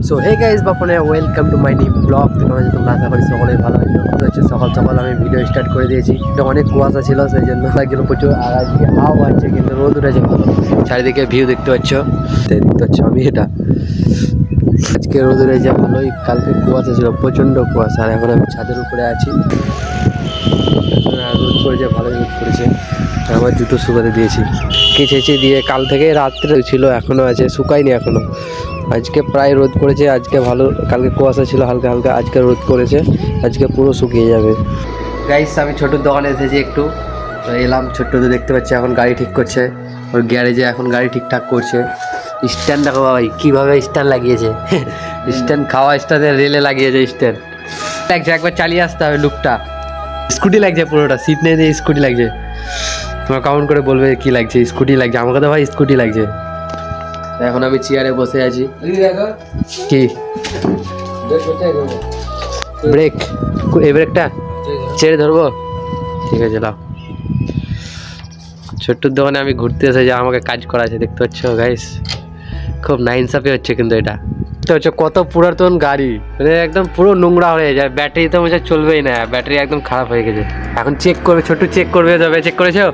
So hey guys বাপনে welcome to my new blog. তোমরা আশা করি সকলেই ভালো আছো। হচ্ছে সকাল সকাল আমি ভিডিও স্টার্ট করে দিয়েছি। অনেক কুয়াশা ছিল, সেই জন্য লাগছিল প্রচুর। আর আজকে হাওয়া আছে কিন্তু রোদ উঠেছে ভালো। চারিদিকে ভিউ দেখতে পাচ্ছ, আমি এটা আজকে রোদ উঠেছে ভালোই। কালকে কুয়াশা ছিল, প্রচণ্ড কুয়াশা। আর এখন আমি ছাদের উপরে আছি। রোদ করেছে, ভালোই রোদ করেছে। আমার জুতো শুকাতে দিয়েছি, কেচেছি দিয়ে। কাল থেকে রাত্রে ছিল, এখনও আছে, শুকায়নি এখনও। আজকে প্রায় রোদ করেছে, আজকে ভালো। কালকে কুয়াশা ছিল হালকা হালকা, আজকে রোদ করেছে, আজকে পুরো শুকিয়ে যাবে। গাইস আমি ছোটোর দোকানে এসেছি একটু, তো এলাম। ছোট্টতে দেখতে পাচ্ছি এখন গাড়ি ঠিক করছে, ওর গ্যারেজে এখন গাড়ি ঠিকঠাক করছে। স্ট্যান্ড দেখো ভাই, কীভাবে স্ট্যান্ড লাগিয়েছে। স্ট্যান্ড খাওয়া স্ট্যান্ডে রেলে লাগিয়েছে স্ট্যান্ড। লাগছে একবার চালিয়ে আসতে হবে লুকটা। স্কুটি লাগছে পুরোটা, সিট নেই দিয়ে স্কুটি লাগছে। তোমার কাউন্ট করে বলবে কি লাগছে। স্কুটি লাগছে, আমাকে তো ভাই স্কুটি লাগছে। এখন আমি চেয়ারে বসে আছি। কি ব্রেক? এই ব্রেকটা ছেড়ে ধরবো? ঠিক আছে লাও। ছোট্টর দোকানে আমি ঘুরতে এসেছি, আমাকে কাজ করা আছে, দেখতে পাচ্ছ গাইস। খুব নাইনসাফি হচ্ছে কিন্তু এটা। হচ্ছে কত পুরাতন গাড়ি, মানে একদম পুরো নোংরা হয়ে যায়। ব্যাটারি তো মনে চলবেই না, ব্যাটারি একদম খারাপ হয়ে গেছে। এখন চেক করবে, ছোট্টু চেক করবে। তবে চেক করেছো?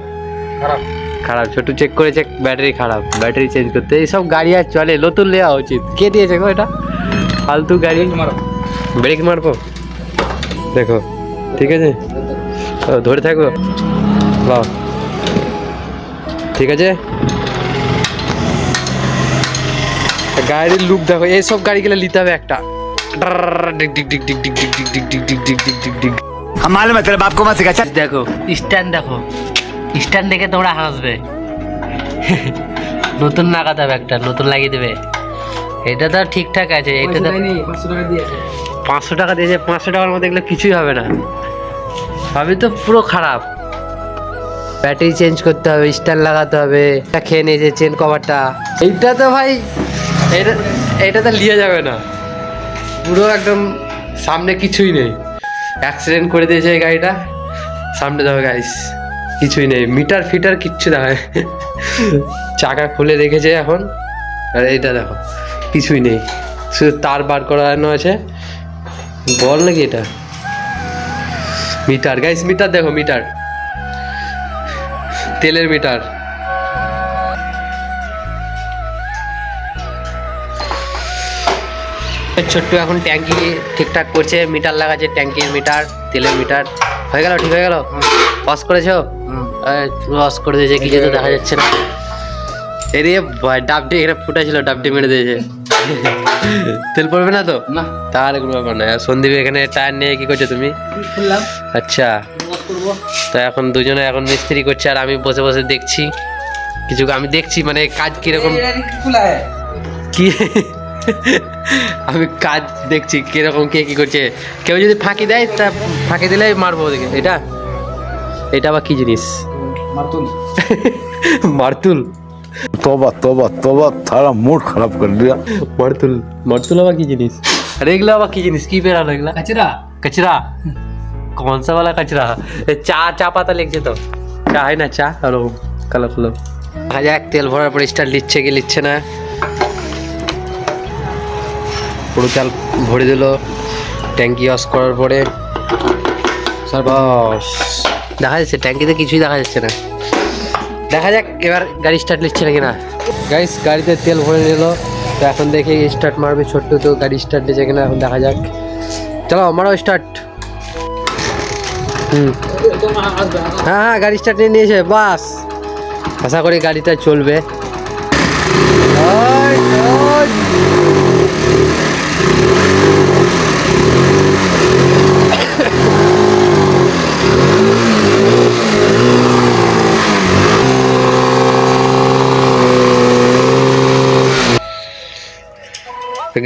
খারাপ। ছোট্টু চেক করেছে, ব্যাটারি খারাপ, ব্যাটারি চেঞ্জ করতে। এইসব গাড়ি আর চলে, নতুন নেওয়া উচিত। কে দিয়েছে গো এটা? ফালতু গাড়ি। ব্রেক মারবো, দেখো ঠিক আছে, ধরে থাকবো। ঠিক আছে। গাড়ির লুক দেখো, এইসব গাড়ি গেলে নিতে হবে একটা। দেখো স্ট্যান্ড, দেখো স্ট্যান্ড দেখে তোমরা হাসবে। নতুন লাগাতে হবে একটা, নতুন লাগিয়ে দেবে। এটা তো ঠিকঠাক আছে। এটা তো 500 টাকা দিয়েছে। 500 টাকার মধ্যে এগুলো কিছুই হবে না, সবই তো পুরো খারাপ। ব্যাটারি চেঞ্জ করতে হবে, স্ট্যান্ড লাগাতে হবে। খেয়ে নিয়েছে চেন কভারটা। এইটা তো ভাই, এটা তো লিয়ে যাবে না। পুরো একদম সামনে কিছুই নেই, অ্যাক্সিডেন্ট করে দিয়েছে এই গাড়িটা। সামনে যাবে গাইস, কিছুই নেই, মিটার ফিটার কিচ্ছু দেখায়। চাকা খুলে রেখেছে এখন। আর এইটা দেখো, কিছুই নেই, শুধু তার বার করানো আছে। বল নাকি এটা? মিটার গাইস, মিটার দেখো, মিটার, তেলের মিটার। ছোট্ট এখন ট্যাঙ্কি ঠিকঠাক করছে, মিটার লাগাচ্ছে, ট্যাঙ্কির মিটার, তেলের মিটার। হয়ে গেল, ঠিক হয়ে গেল। ওয়াশ করেছো? ওয়াশ করে দিয়েছে, কিছু তো দেখা যাচ্ছে না। এদিকে ডাবটি এখানে ফুটা ছিল, ডাবটি মেরে দিয়েছে। তেল পড়বে না তো? না, তাহলে কোনো ব্যাপার না। সন্দীপ এখানে টায়ার নিয়ে কি করছো তুমি? আচ্ছা, তো এখন দুজনে এখন মিস্ত্রি করছে, আর আমি বসে বসে দেখছি কিছু। আমি দেখছি মানে কাজ কিরকম, কি আমি কাজ দেখছি কিরকম, কে কি করছে। কেউ যদি ফাঁকি দেয়, তা ফাঁকি দিলে মারবো ওদিকে। এটা আবার কি জিনিস? মারতুল। মারতুল? तोबा तोबा तोबा थारा मूड खराब कर दिया। मारतुल आवा की जिनिस? अरे एगला आवा की जिनिस की बेरा लगला? कचरा कौन सा वाला कचरा? चा पाता लिखছে তো, চা হয় না, চা হলো কালো। দেখা যাক তেল ভরার পর স্টার্ট লিচ্ছে কি লিচ্ছে না। পুরো তেল ভরে দিল ট্যাঙ্কি ওয়াশ করার পরে। সর্বস দেখা যাচ্ছে ট্যাঙ্কিতে কিছুই দেখা যাচ্ছে না। দেখা যাক এবার গাড়ি স্টার্ট নিচ্ছে নাকি না। গাইস গাড়িতে তেল ভরে নিল, তো এখন দেখি স্টার্ট মারবে। ছোট্ট তো গাড়ি স্টার্ট দিয়েছে কিনা, এখন দেখা যাক। চলো মারো স্টার্ট। হ্যাঁ গাড়ি স্টার্ট নিয়ে নিয়েছে, বাস। আশা করি গাড়িটা চলবে।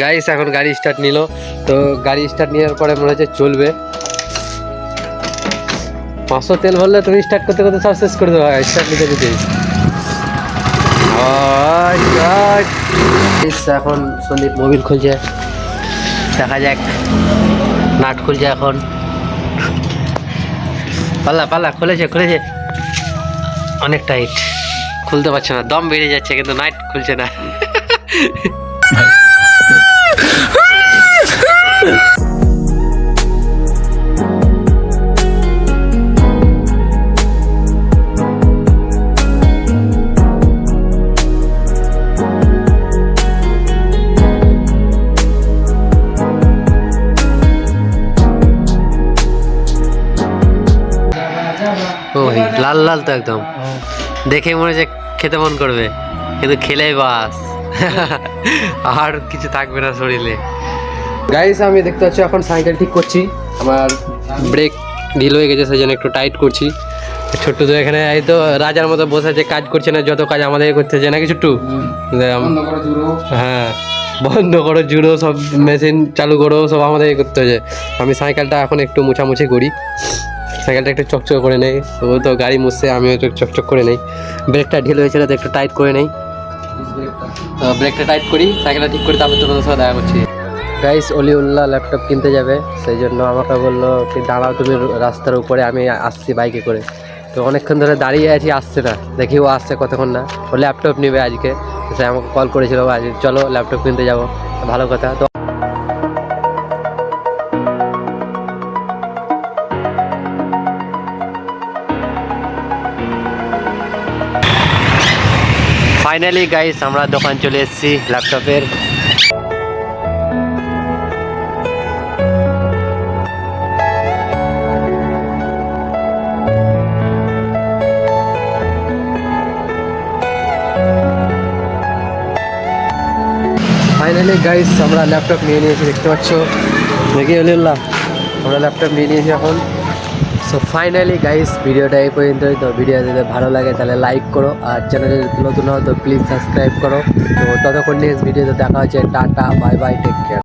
গাইস এখন গাড়ি স্টার্ট নিল, তো গাড়ি স্টার্ট নেওয়ার পরে মনে হচ্ছে চলবে। 500 তেল ভরলে তুমি স্টার্ট করতে করতে সব শেষ করে দেবো স্টার্ট নিতে নিতে। এখন সন্দীপ মোবিল খুলছে, দেখা যাক। নাট খুলছে এখন, পাল্লা খুলেছে। অনেক টাইট, খুলতে পারছে না, দম বেরিয়ে যাচ্ছে, কিন্তু নাট খুলছে না। লাল লাল তো একদম, দেখে মনে হচ্ছে খেতে মন করবে, কিন্তু খেলেই বাস আর কিছু থাকবে না শরীরে। গাইস আমি দেখতে পাচ্ছি এখন সাইকেল ঠিক করছি, আমার ব্রেক ঢিল হয়ে গেছে সেই জন্য একটু টাইট করছি। ছোট্টু তো এখানে এই তো রাজার মতো বসে আছে, কাজ করছে না, যত কাজ আমাদের করতে হচ্ছে নাকি ছোট্টু? হ্যাঁ বন্ধ করো, জুড়ো, সব মেশিন চালু করো, সব আমাদের করতে হচ্ছে। আমি সাইকেলটা এখন একটু মুছামুছি করি, সাইকেলটা একটু চকচক করে নেই। ও তো গাড়ি মুছছে, আমিও একটু চকচক করে নেই। ব্রেকটা ঢিল হয়েছিল তো একটু টাইট করে নেই, ব্রেকটা টাইট করি, সাইকেলটা ঠিক করি, তারপর তোমাদের সাথে দেখা করছি। গাইস অলিউল্লাহ ল্যাপটপ কিনতে যাবে, সেই জন্য আমাকে বললো কি দাঁড়াও তুমি রাস্তার উপরে, আমি আসছি বাইকে করে। তো অনেকক্ষণ ধরে দাঁড়িয়ে আছি, আসছে না, দেখি ও আসছে কতক্ষণ না। ও ল্যাপটপ নেবে আজকে, সে আমাকে কল করেছিল আজ চলো ল্যাপটপ কিনতে যাবো, ভালো কথা। তো ফাইনালি গাইস আমরা দোকান চলে এসেছি ল্যাপটপের। ফাইনালি গাইস আমরা ল্যাপটপ নিয়ে নিয়েছি, দেখতে পাচ্ছ, দেখি আলহামদুলিল্লাহ আমরা ল্যাপটপ নিয়ে নিয়েছি এখন। সো ফাইনালি গাইস ভিডিওটা এই পর্যন্তই। তো ভিডিও যদি ভালো লাগে তাহলে লাইক করো, আর চ্যানেলে যদি নতুন হয় তো প্লিজ সাবস্ক্রাইব করো। তো ততক্ষণ নেক্সট ভিডিওতে দেখা হচ্ছে, tata bye bye, take care.